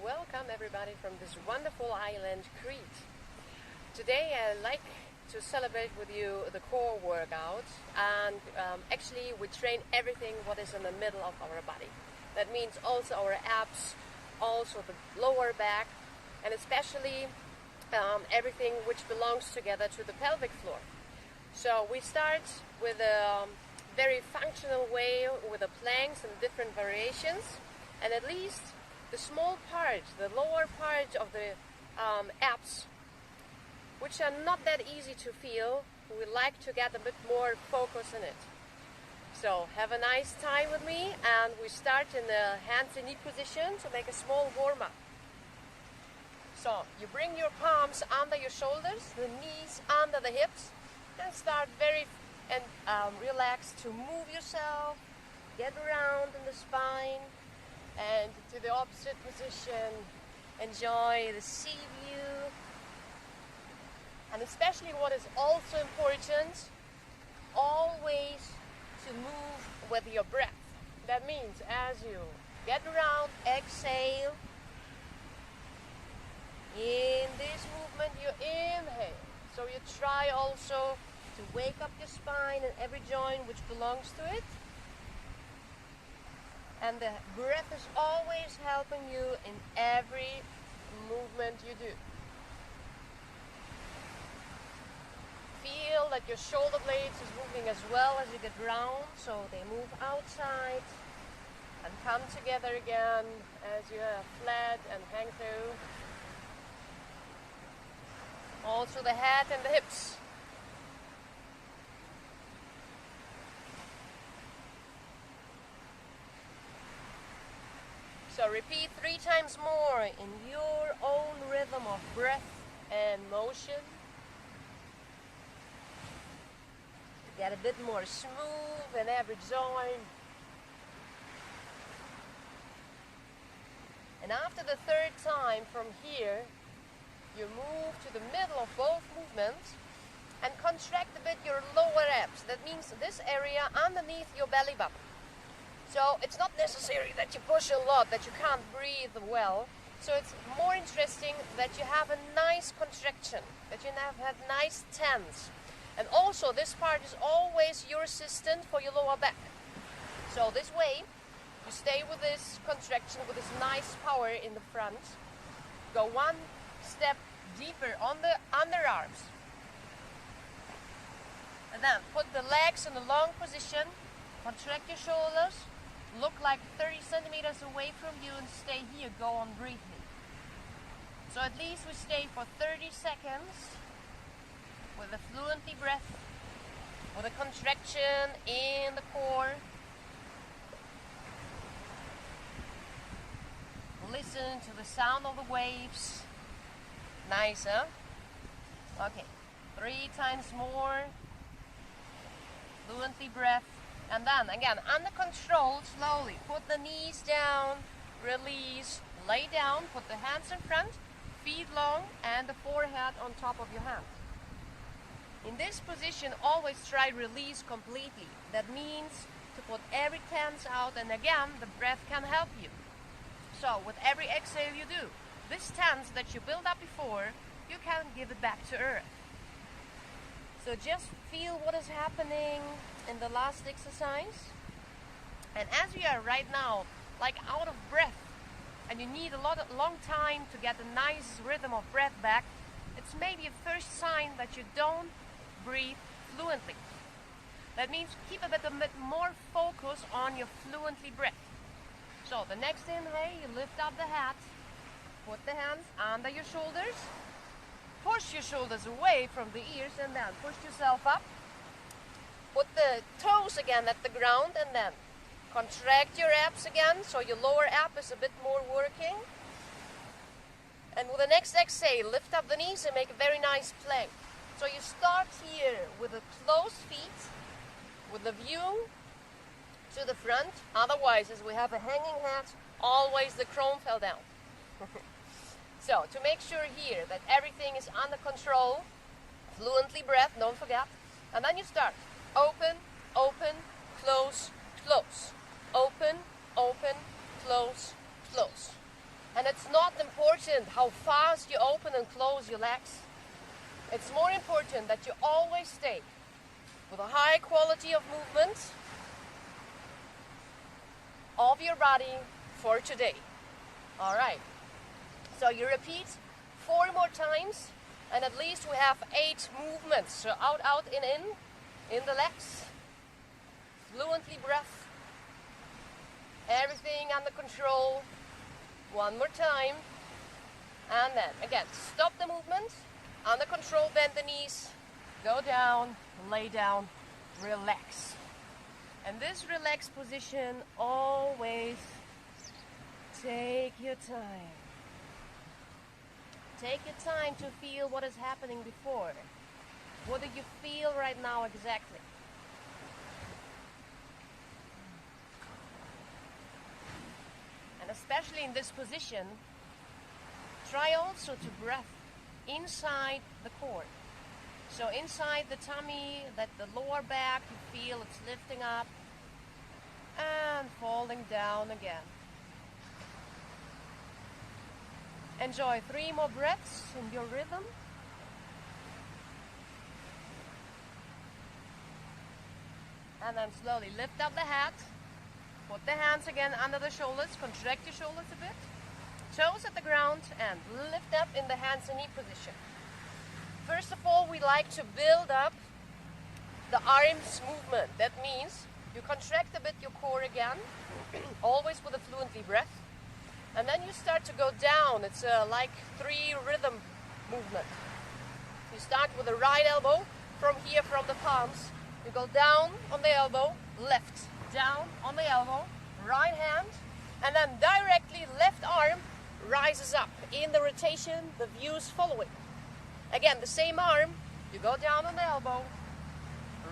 welcome everybody from this wonderful island, Crete. Today I'd like to celebrate with you the core workout, and actually we train everything what is in the middle of our body. That means also our abs, also the lower back, and especially everything which belongs together to the pelvic floor. So we start with a very functional way with the planks and different variations, and at least the small part, the lower part of the abs, which are not that easy to feel, we like to get a bit more focus in it. So have a nice time with me, and we start in the hands and knee position to make a small warm-up. So you bring your palms under your shoulders, the knees under the hips, and start relax to move yourself, get around in the spine, and to the opposite position. Enjoy the sea view. And especially what is also important, always to move with your breath. That means as you get around, exhale. In this movement you inhale. So you try also to wake up your spine and every joint which belongs to it. And the breath is always helping you in every movement you do. Feel that your shoulder blades is moving as well as you get round, so they move outside and come together again as you are flat and hang through. Also the head and the hips. So repeat 3 times more in your own rhythm of breath and motion. To get a bit more smooth in every joint. And after the 3rd time from here, you move to the middle of both movements and contract a bit your lower abs. That means this area underneath your belly button. So it's not necessary that you push a lot, that you can't breathe well. So it's more interesting that you have a nice contraction, that you have nice tense. And also this part is always your assistant for your lower back. So this way, you stay with this contraction, with this nice power in the front. Go 1 step deeper on the underarms. And then put the legs in a long position, contract your shoulders. Look like 30 centimeters away from you and stay here. Go on breathing. So at least we stay for 30 seconds with a fluently breath, with a contraction in the core. Listen to the sound of the waves. Nice, huh? Okay, 3 times more. Fluently breath. And then again, under control, slowly put the knees down, release, lay down, put the hands in front, feet long, and the forehead on top of your hands. In this position, always try release completely. That means to put every tense out, and again, the breath can help you. So with every exhale you do, this tense that you built up before, you can give it back to earth. So just feel what is happening in the last exercise. And as we are right now, like out of breath, and you need a long time to get a nice rhythm of breath back, it's maybe a first sign that you don't breathe fluently. That means keep a bit more focus on your fluently breath. So the next inhale, you lift up the head, put the hands under your shoulders, push your shoulders away from the ears, and then push yourself up. Put the toes again at the ground, and then contract your abs again, so your lower ab is a bit more working. And with the next exhale, lift up the knees and make a very nice plank. So you start here with the closed feet, with the view to the front. Otherwise, as we have a hanging head, always the crown fell down. So to make sure here that everything is under control, fluently breath, don't forget. And then you start. Open, open, close, close. Open, open, close, close. And it's not not important how fast you open and close your legs. It's more important that you always stay with a high quality of movement of your body for today. All right. So you repeat 4 more times, and at least we have 8 movements. So out, out, in the legs. Fluently breath. Everything under control. 1 more time. And then again, stop the movement. Under control, bend the knees. Go down, lay down, relax. And this relaxed position, always take your time. Take your time to feel what is happening before. What do you feel right now exactly? And especially in this position, try also to breathe inside the core. So inside the tummy, that the lower back, you feel it's lifting up and falling down again. Enjoy 3 more breaths in your rhythm. And then slowly lift up the head. Put the hands again under the shoulders. Contract your shoulders a bit. Toes at the ground and lift up in the hands and knee position. First of all, we like to build up the arms movement. That means you contract a bit your core again, always with a fluently breath. And then you start to go down. It's like 3 rhythm movement. You start with the right elbow from here, from the palms. You go down on the elbow, left, down on the elbow, right hand, and then directly left arm rises up. In the rotation, the view is following. Again, the same arm, you go down on the elbow,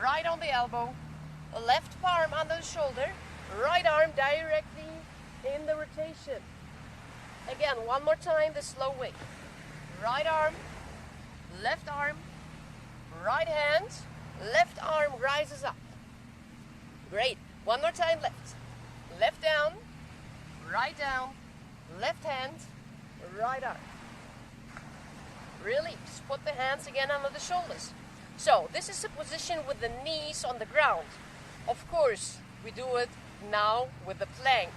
right on the elbow, left palm under the shoulder, right arm directly in the rotation. Again, 1 more time, the slow way. Right arm, right hand, left arm rises up. Great. 1 more time, left down, left hand, right arm. Release. Put the hands again under the shoulders. So this is a position with the knees on the ground. Of course, we do it now with the plank.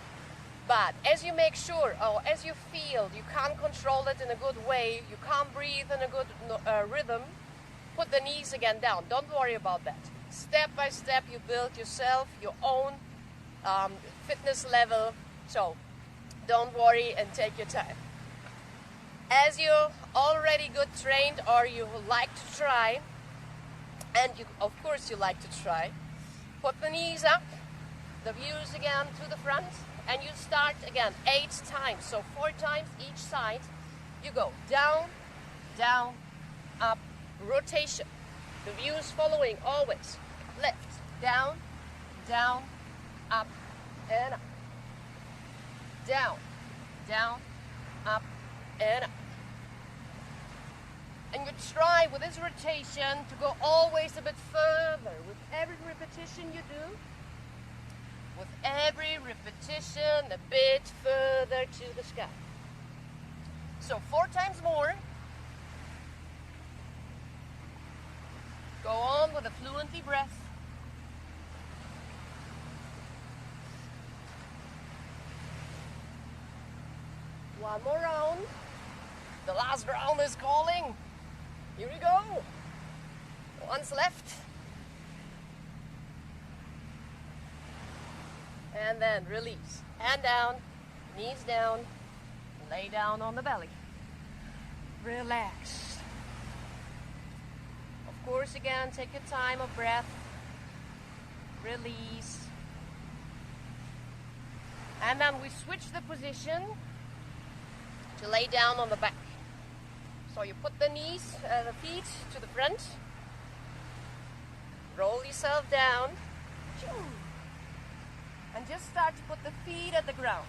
But as you make sure, or as you feel you can't control it in a good way, you can't breathe in a good rhythm, put the knees again down. Don't worry about that. Step by step, you build yourself, your own fitness level. So don't worry and take your time. As you're already good trained, or you like to try, and you, of course you like to try, put the knees up, the views again to the front, and you start again 8 times. So 4 times each side. You go down, down, up, rotation. The views following always. Left, down, down, up, and up. Down, down, up, and up. And you try with this rotation to go always a bit further. With every repetition you do, with every repetition a bit further to the sky. So 4 times more. Go on with a fluently breath. One more round. The last round is calling. Here we go. One's left. And then release. Hand down, knees down, lay down on the belly. Relax. Of course, again, take your time of breath. Release. And then we switch the position to lay down on the back. So you put the knees, the feet to the front. Roll yourself down. And just start to put the feet at the ground.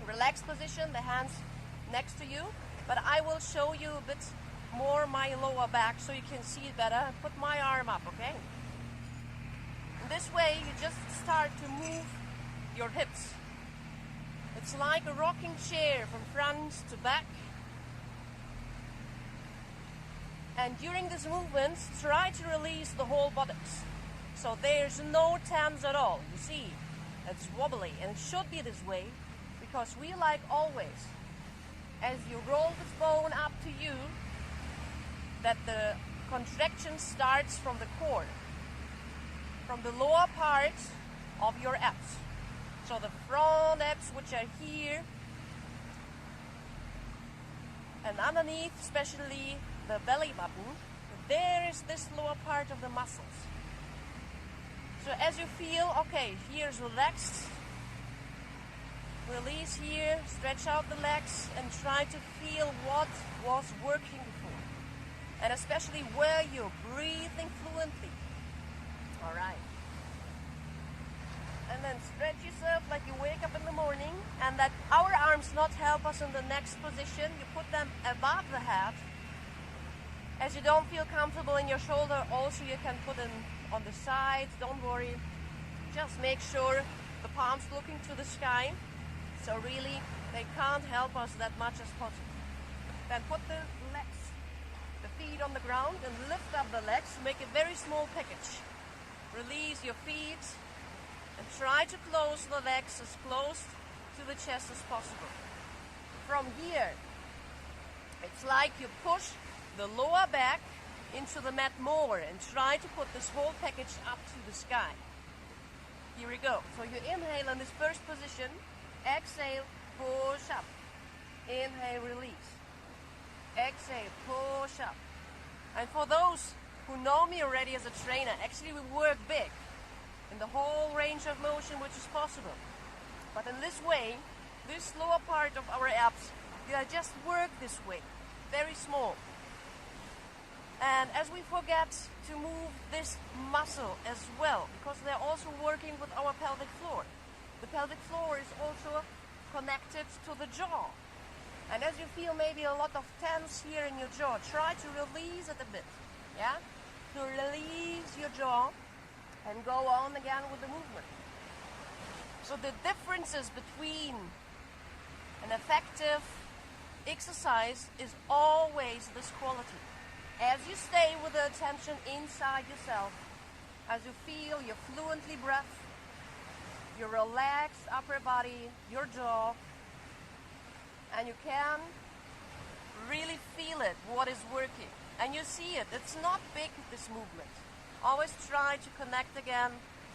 Relaxed position, the hands next to you. But I will show you a bit more my lower back so you can see it better. Put my arm up, okay? In this way, you just start to move your hips. It's like a rocking chair from front to back. And during this movement, try to release the whole buttocks. So there's no tense at all. You see, it's wobbly, and it should be this way because we like always, as you roll this bone up to you, that the contraction starts from the core, from the lower part of your abs. So the front abs, which are here, and underneath, especially the belly button, there is this lower part of the muscles. So as you feel, okay, here's relaxed, release here, stretch out the legs, and try to feel what was working before. And especially where you're breathing fluently. All right. And then stretch yourself like you wake up in the morning, and that our arms not help us in the next position. You put them above the head. As you don't feel comfortable in your shoulder, also you can put them on the sides, don't worry. Just make sure the palms looking to the sky. So really, they can't help us that much as possible. Then put the legs, the feet on the ground, and lift up the legs. Make a very small package. Release your feet and try to close the legs as close to the chest as possible. From here, it's like you push the lower back into the mat more and try to put this whole package up to the sky. Here we go. So you inhale in this first position, exhale, push up. Inhale, release. Exhale, push up. And for those who know me already as a trainer, actually we work big in the whole range of motion which is possible. But in this way, this lower part of our abs, they are just work this way, very small. And as we forget to move this muscle as well, because they're also working with our pelvic floor. The pelvic floor is also connected to the jaw. And as you feel maybe a lot of tense here in your jaw, try to release it a bit. Yeah? To release your jaw and go on again with the movement. So the differences between an effective exercise is always this quality. As you stay with the attention inside yourself, as you feel your fluently breath, your relaxed upper body, your jaw, and you can really feel it, what is working. And you see it, it's not big, this movement. Always try to connect again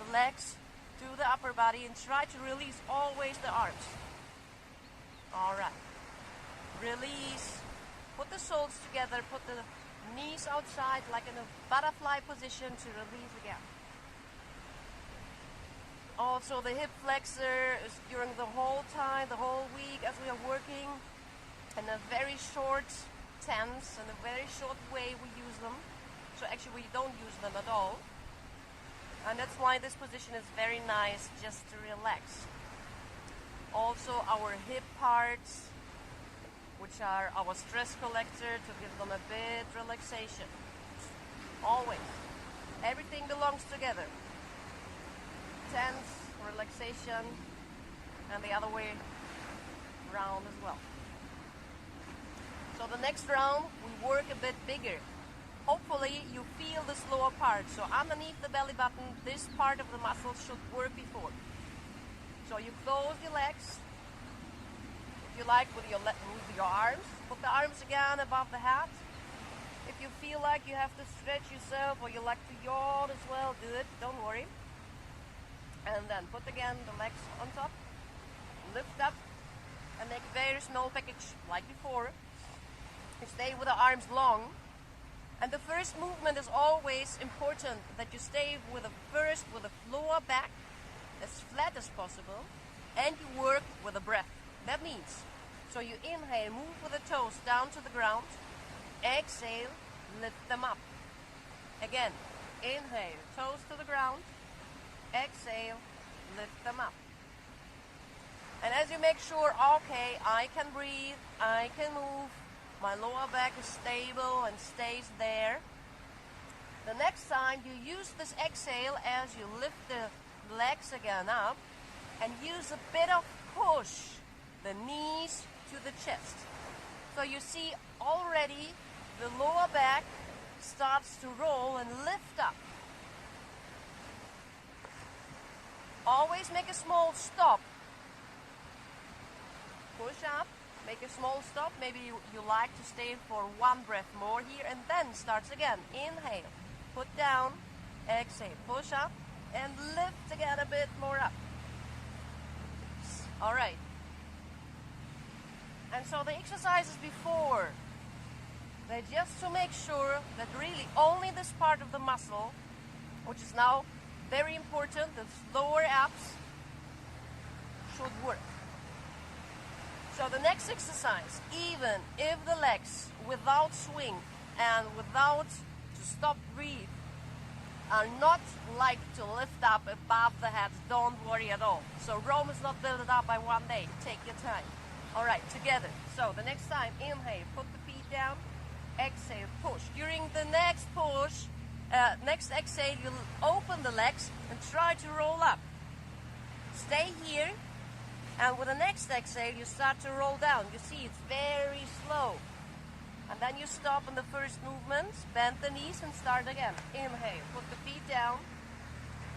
the legs to the upper body and try to release always the arms. All right. Release. Put the soles together, put the knees outside like in a butterfly position to release again. Also the hip flexor is during the whole time, the whole week as we are working in a very short tense, in a very short way we use them. So actually we don't use them at all. And that's why this position is very nice just to relax. Also our hip parts, which are our stress collector, to give them a bit relaxation. Always. Everything belongs together. Tense, relaxation, and the other way round as well. So the next round, we work a bit bigger. Hopefully you feel this lower part. So underneath the belly button, this part of the muscle should work before. So you close your legs. If you like, with your arms, put the arms again above the head. If you feel like you have to stretch yourself or you like to yawn as well, do it, don't worry. And then put again the legs on top, lift up, and make a very small package like before. You stay with the arms long. And the first movement is always important, that you stay with the lower back as flat as possible, and you work with the breath. That means, so you inhale, move with the toes down to the ground, exhale, lift them up. Again, inhale, toes to the ground, exhale, lift them up. And as you make sure, okay, I can breathe, I can move, my lower back is stable and stays there. The next time you use this exhale as you lift the legs again up, and use a bit of push the knees to the chest. So you see already the lower back starts to roll and lift up. Always make a small stop. Push up, make a small stop. Maybe you like to stay for one breath more here, and then starts again. Inhale, put down, exhale, push up, and lift again a bit more up. All right. And so the exercises before, they're just to make sure that really only this part of the muscle, which is now very important, the lower abs, should work. So the next exercise, even if the legs without swing and without to stop breathe are not like to lift up above the head, don't worry at all. So Rome is not built up by one day. Take your time. All right, together. So the next time, inhale, put the feet down, exhale, push. During the next push, next exhale, you'll open the legs and try to roll up. Stay here, and with the next exhale, you start to roll down. You see, it's very slow. And then you stop in the first movement, bend the knees and start again. Inhale, put the feet down,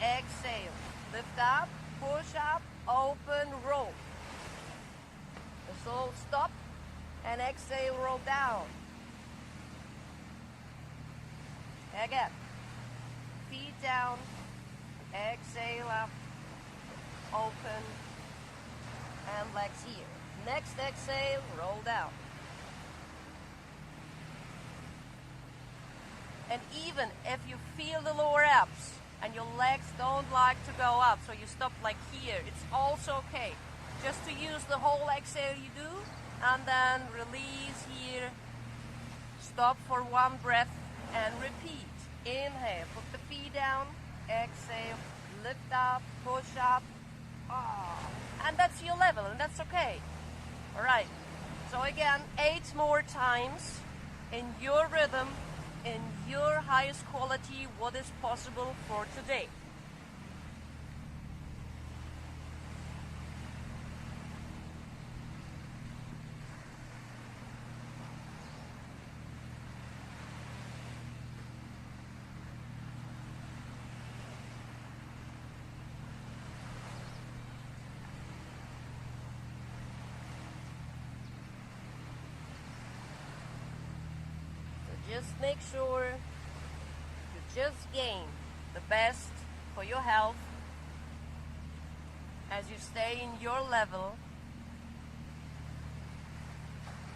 exhale, lift up, push up, open, roll. A slow stop, and exhale, roll down. Again, feet down, exhale up, open, and legs here. Next exhale, roll down. And even if you feel the lower abs and your legs don't like to go up, so you stop like here, it's also okay. Just to use the whole exhale you do, and then release here, stop for one breath, and repeat. Inhale, put the feet down, exhale, lift up, push up, and that's your level, and that's okay. All right, so again, 8 more times in your rhythm, in your highest quality, what is possible for today. Just make sure you just gain the best for your health as you stay in your level,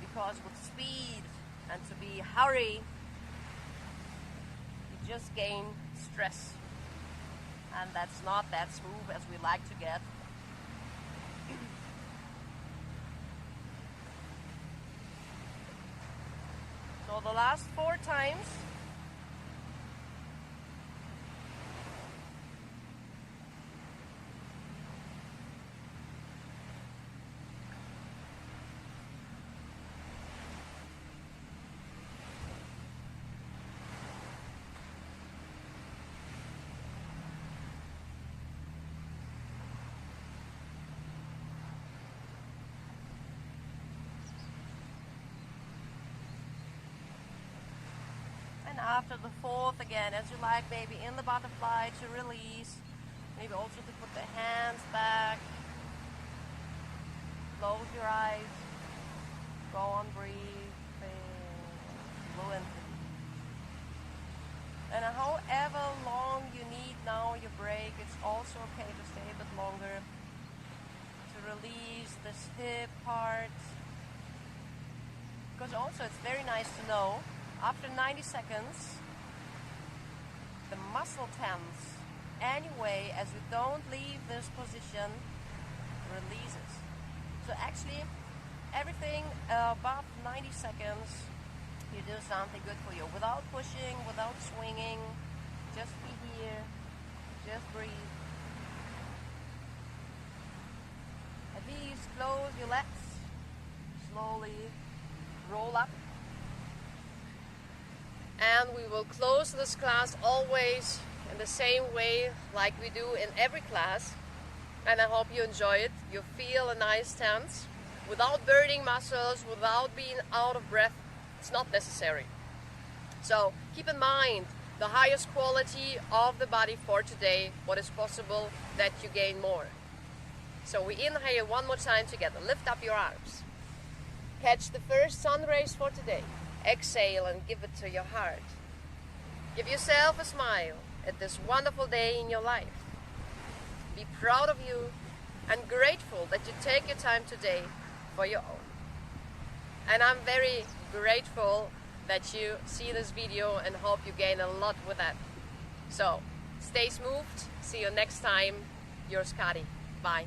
because with speed and to be hurry, you just gain stress, and that's not that smooth as we like to get. So the last 4 times. After the 4th, again, as you like, maybe in the butterfly to release, maybe also to put the hands back, close your eyes, go on breathing fluently. And however long you need now your break, it's also okay to stay a bit longer, to release this hip part, because also it's very nice to know after 90 seconds, the muscle tense anyway, as you don't leave this position, releases. So actually, everything above 90 seconds, you do something good for you. Without pushing, without swinging, just be here, just breathe. At least close your legs, slowly roll up. And we will close this class always in the same way like we do in every class. And I hope you enjoy it. You feel a nice tense. without burning muscles, without being out of breath. It's not necessary. So keep in mind the highest quality of the body for today, what is possible that you gain more. So we inhale one more time together. Lift up your arms. Catch the first sun rays for today. Exhale and give it to your heart. Give yourself a smile at this wonderful day in your life. Be proud of you and grateful that you take your time today for your own. And I'm very grateful that you see this video and hope you gain a lot with that. So stay smooth. See you next time. Your Scotty. Bye.